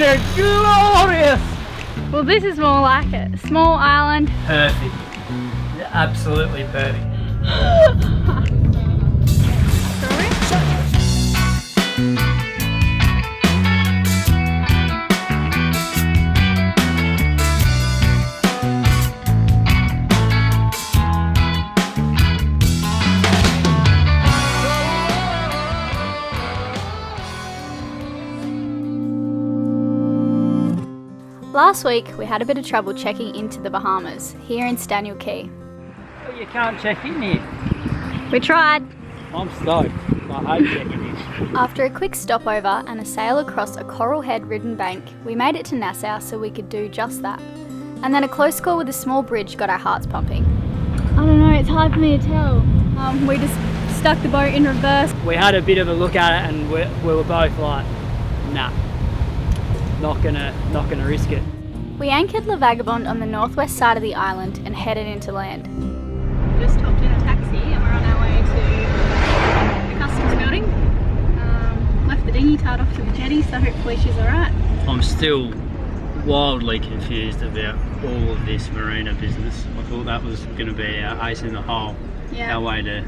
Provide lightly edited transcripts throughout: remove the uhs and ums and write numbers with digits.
we're glorious! Well, this is more like it. Small island. Perfect. Absolutely perfect. Last week, we had a bit of trouble checking into the Bahamas, here in Staniel Key. Well, you can't check in here. We tried. I'm stoked. I hate checking in. After a quick stopover and a sail across a coral head-ridden bank, we made it to Nassau so we could do just that. And then a close call with a small bridge got our hearts pumping. I don't know, it's hard for me to tell. We just stuck the boat in reverse. We had a bit of a look at it and we were both like, nah. Not gonna risk it. We anchored La Vagabonde on the northwest side of the island and headed into land. Just hopped in a taxi and we're on our way to the customs building. Left the dinghy tied off to the jetty, so hopefully she's alright. I'm still wildly confused about all of this marina business. I thought that was going to be our ace in the hole, our way to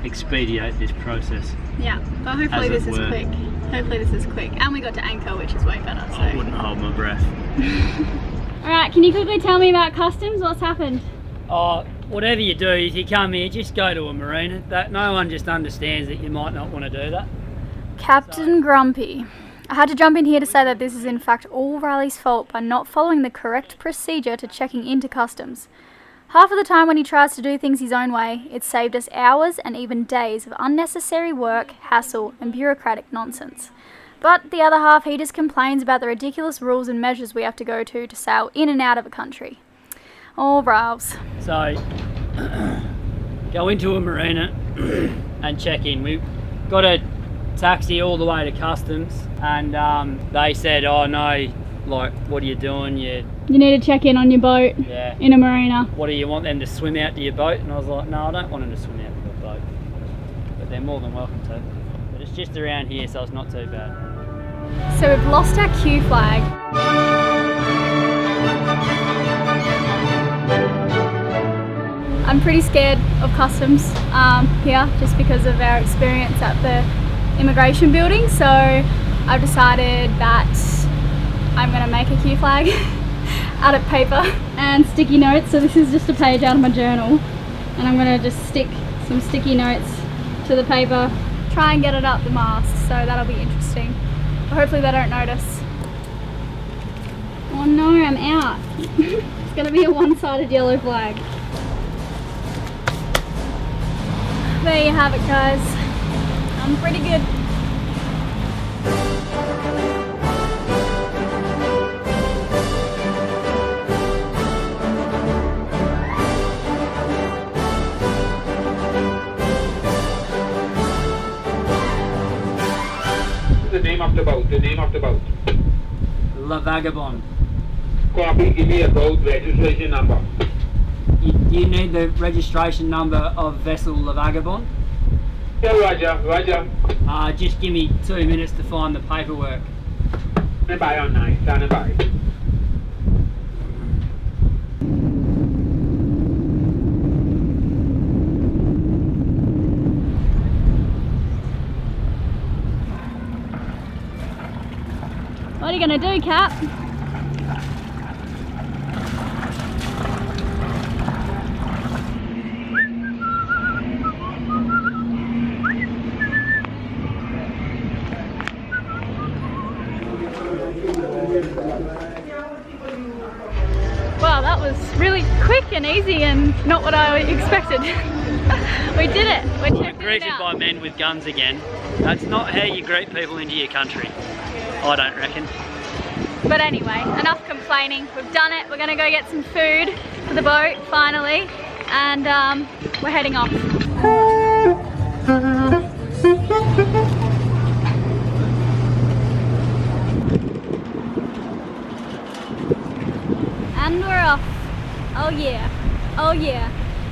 expedite this process. Yeah, but hopefully this is quick. Hopefully this is quick. And we got to anchor, which is way better. So. I wouldn't hold my breath. Alright, can you quickly tell me about customs? What's happened? Oh, whatever you do, if you come here, just go to a marina. That no one just understands that you might not want to do that. Captain Grumpy. I had to jump in here to say that this is in fact all Riley's fault by not following the correct procedure to checking into customs. Half of the time when he tries to do things his own way, it's saved us hours and even days of unnecessary work, hassle and bureaucratic nonsense. But the other half, he just complains about the ridiculous rules and measures we have to go to sail in and out of a country. Oh, Riles. So, go into a marina and check in. We got a taxi all the way to customs and they said, oh no, like, what are you doing? You need to check in on your boat in a marina. What do you want them to swim out to your boat? And I was like, no, I don't want them to swim out to the boat. But they're more than welcome to. But it's just around here, so it's not too bad. So we've lost our Q flag. I'm pretty scared of customs here, just because of our experience at the immigration building. So I've decided that I'm going to make a Q flag out of paper and sticky notes. So this is just a page out of my journal and I'm going to just stick some sticky notes to the paper, try and get it up the mast, so that'll be interesting. But hopefully they don't notice. Oh no, I'm out. It's going to be a one-sided yellow flag. There you have it, guys. I'm pretty good. The name of the boat, the name of the boat. La Vagabonde. Copy, give me a boat registration number. You need the registration number of vessel La Vagabonde? Yeah, Roger. Just give me 2 minutes to find the paperwork. Stand by on 9, stand by. What are you going to do, Cap? Wow, that was really quick and easy and not what I expected. We did it. We're greeted by men with guns again. That's not how you greet people into your country. I don't reckon. But anyway, enough complaining. We've done it. We're going to go get some food for the boat, finally. And we're heading off. And we're off. Oh yeah. Oh yeah.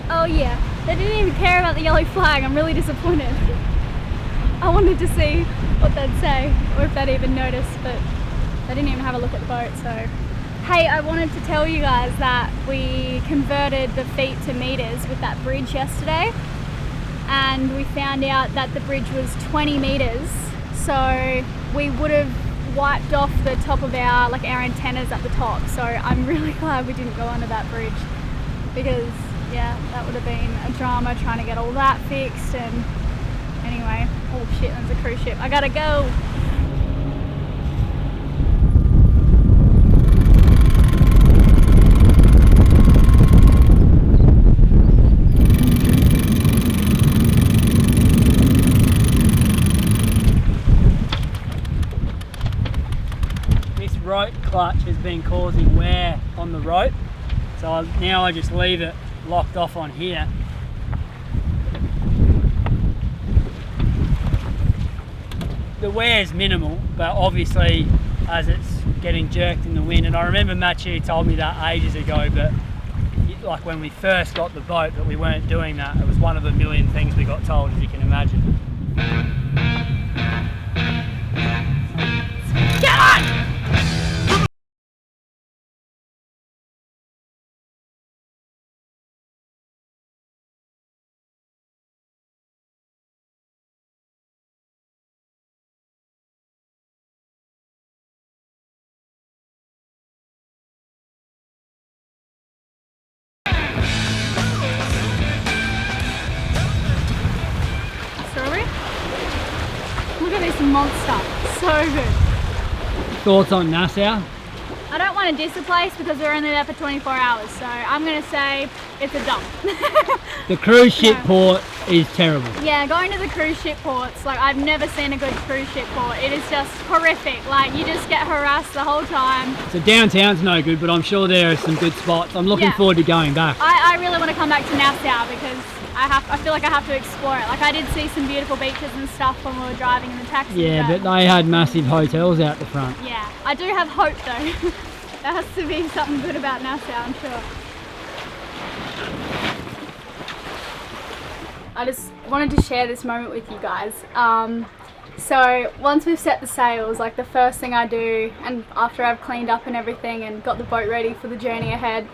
Oh yeah. They didn't even care about the yellow flag. I'm really disappointed. I wanted to see what they'd say, or if they'd even notice, but They didn't even have a look at the boat, so. Hey, I wanted to tell you guys that we converted the feet to meters with that bridge yesterday, and we found out that the bridge was 20 meters, so we would have wiped off the top of our antennas at the top. So I'm really glad we didn't go under that bridge, because yeah, that would have been a drama trying to get all that fixed. And anyway, oh shit, there's a cruise ship. I gotta go. Rope clutch has been causing wear on the rope, so now I just leave it locked off on here. The wear is minimal, but obviously as it's getting jerked in the wind, and I remember Machi told me that ages ago, but like when we first got the boat, that we weren't doing that. It was one of a million things we got told, as you can imagine. Get on! Look at this monster, so good. Thoughts on Nassau? I don't want to diss the place because we're only there for 24 hours, so I'm going to say it's a dump. The cruise ship port is terrible. Yeah, going to the cruise ship ports, I've never seen a good cruise ship port. It is just horrific. You just get harassed the whole time. So downtown's no good, but I'm sure there are some good spots. I'm looking forward to going back. I really want to come back to Nassau because I feel like I have to explore it. I did see some beautiful beaches and stuff when we were driving in the taxi. Yeah, but they had massive hotels out the front. Yeah, I do have hope though. There has to be something good about Nassau, I'm sure. I just wanted to share this moment with you guys. So once we've set the sails, the first thing I do, and after I've cleaned up and everything and got the boat ready for the journey ahead,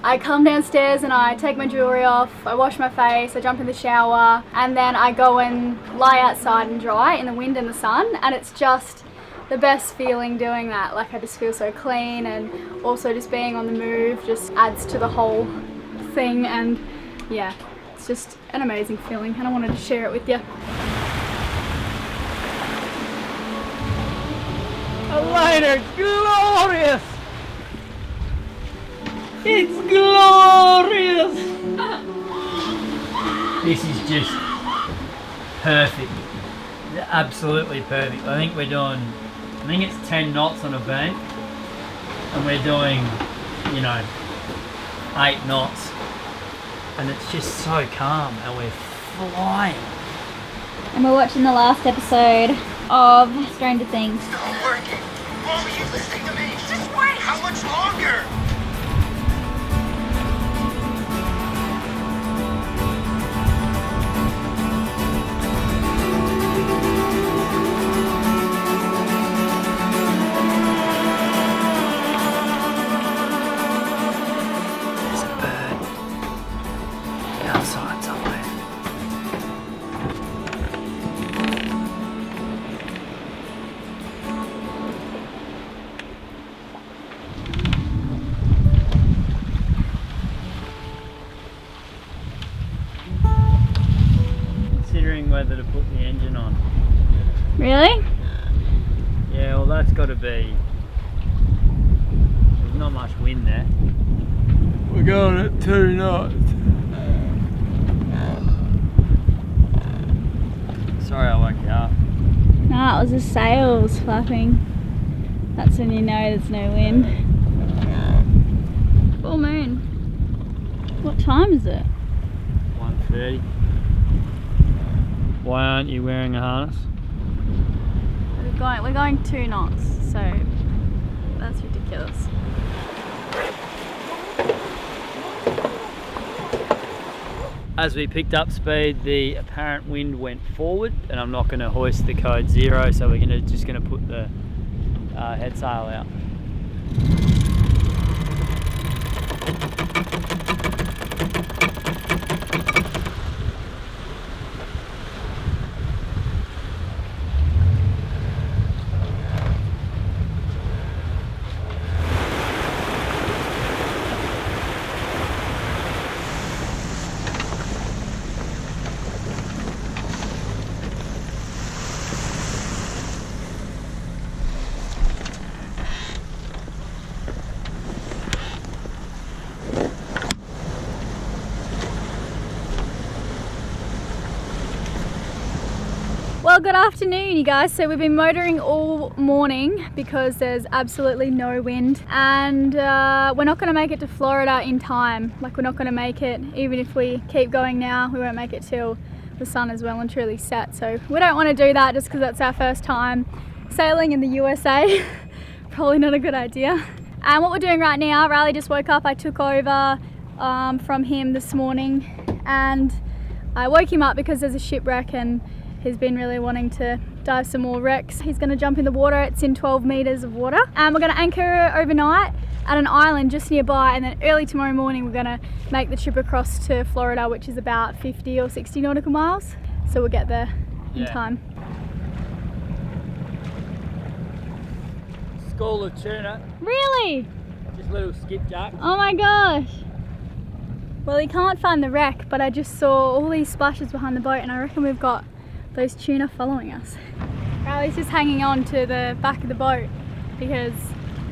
I come downstairs and I take my jewellery off, I wash my face, I jump in the shower, and then I go and lie outside and dry in the wind and the sun, and it's just the best feeling doing that. I just feel so clean, and also just being on the move just adds to the whole thing, and yeah, it's just an amazing feeling, and I wanted to share it with you. Elayna, glorious! It's glorious! This is just perfect. Absolutely perfect. I think it's 10 knots on a bank, and we're doing, 8 knots, and it's just so calm, and we're flying. And we're watching the last episode of Stranger Things. It's not working. Why were you listening to me? Just wait. How much longer? Whether to put the engine on. Really? Yeah, well that's got to be, there's not much wind there. We're going at 2 knots. Sorry I woke you up. No, it was the sails flapping. That's when you know there's no wind. Full moon. What time is it? 1:30. Why aren't you wearing a harness? We're going 2 knots, so that's ridiculous. As we picked up speed, the apparent wind went forward, and I'm not going to hoist the code 0, so we're just going to put the head sail out. Well, good afternoon, you guys. So we've been motoring all morning because there's absolutely no wind, and we're not going to make it to Florida in time. Like, we're not going to make it, even if we keep going now, we won't make it till the sun is well and truly set. So we don't want to do that just because that's our first time sailing in the USA. Probably not a good idea. And what we're doing right now, Riley just woke up. I took over from him this morning, and I woke him up because there's a shipwreck and he's been really wanting to dive some more wrecks. He's going to jump in the water. It's in 12 meters of water, and we're going to anchor overnight at an island just nearby, and then early tomorrow morning we're going to make the trip across to Florida, which is about 50 or 60 nautical miles, so we'll get there in time. School of tuna. Really? Just little skipjack. Oh my gosh. Well, he can't find the wreck, but I just saw all these splashes behind the boat, and I reckon we've got those tuna following us. Riley's just hanging on to the back of the boat because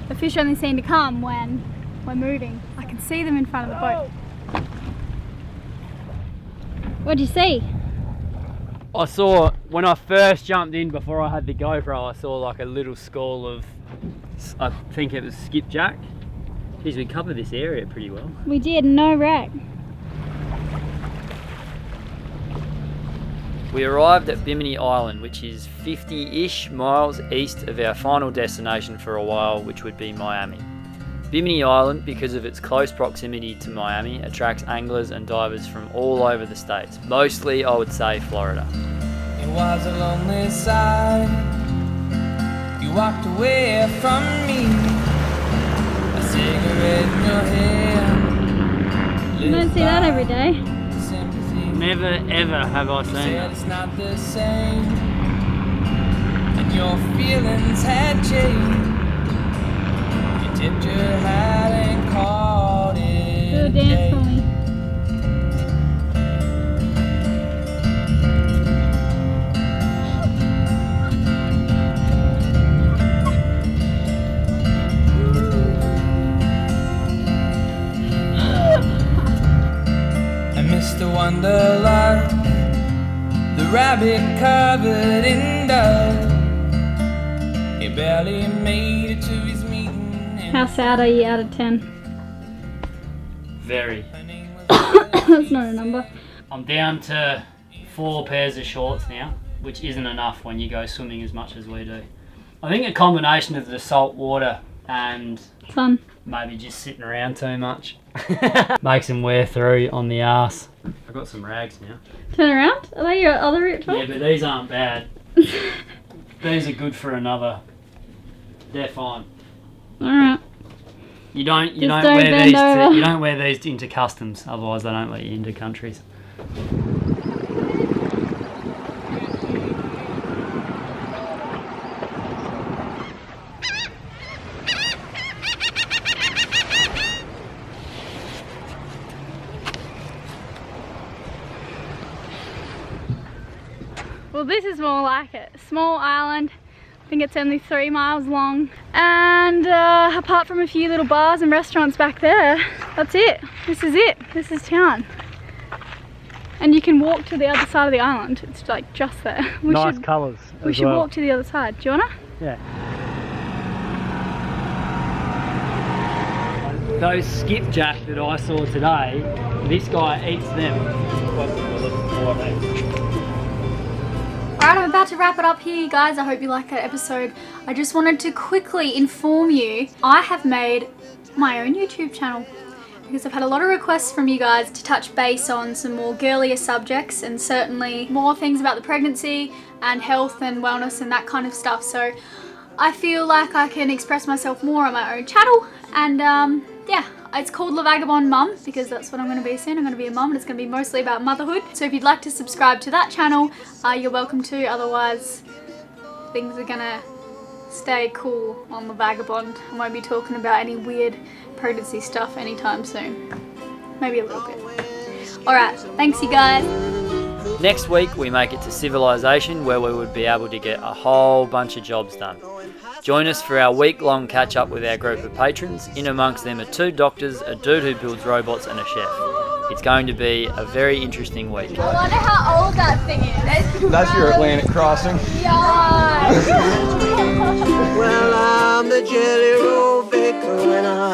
the fish only seem to come when we're moving. I can see them in front of the boat. What'd you see? I saw, when I first jumped in before I had the GoPro, I saw like a little school of, I think it was skipjack. Geez, we covered this area pretty well. We did, no wreck. We arrived at Bimini Island, which is 50-ish miles east of our final destination for a while, which would be Miami. Bimini Island, because of its close proximity to Miami, attracts anglers and divers from all over the states. Mostly, I would say, Florida. It was a lonely sight. You walked away from me. A cigarette in your hand. You don't see that every day. Never ever have I seen it. It's not the same, and your feelings had changed. You tipped your hat and called it. Do a dance for me. Mr. Wonderlight, the rabbit covered in dust. He barely made it to his meeting. How sad are you out of 10? Very. That's not a number. I'm down to 4 pairs of shorts now, which isn't enough when you go swimming as much as we do. I think a combination of the salt water and Fun. maybe just sitting around too much makes them wear through on the arse. I've got some rags now. Turn around? Are they your other ripped ones? Yeah, but these aren't bad. These are good for another. They're fine. Alright. You don't don't wear bend these over. you don't wear these into customs, otherwise they don't let you into countries. Well, this is more like it. Small island. I think it's only 3 miles long. And apart from a few little bars and restaurants back there, that's it. This is it. This is town. And you can walk to the other side of the island. It's like just there. Nice colours. We should walk to the other side. Do you wanna? Yeah. Those skipjack that I saw today, this guy eats them. Alright, I'm about to wrap it up here, you guys. I hope you liked that episode. I just wanted to quickly inform you, I have made my own YouTube channel because I've had a lot of requests from you guys to touch base on some more girlier subjects and certainly more things about the pregnancy and health and wellness and that kind of stuff. So I feel like I can express myself more on my own channel, and yeah, it's called The Vagabonde Mum because that's what I'm going to be soon. I'm going to be a mum and it's going to be mostly about motherhood. So if you'd like to subscribe to that channel, you're welcome to. Otherwise, things are going to stay cool on The Vagabonde. I won't be talking about any weird pregnancy stuff anytime soon. Maybe a little bit. Alright, thanks you guys. Next week we make it to civilization, where we would be able to get a whole bunch of jobs done. Join us for our week-long catch-up with our group of patrons. In amongst them are 2 doctors, a dude who builds robots and a chef. It's going to be a very interesting week. I wonder how old that thing is. That's your Atlantic crossing. Yeah. Well, I'm the jelly roll baker and I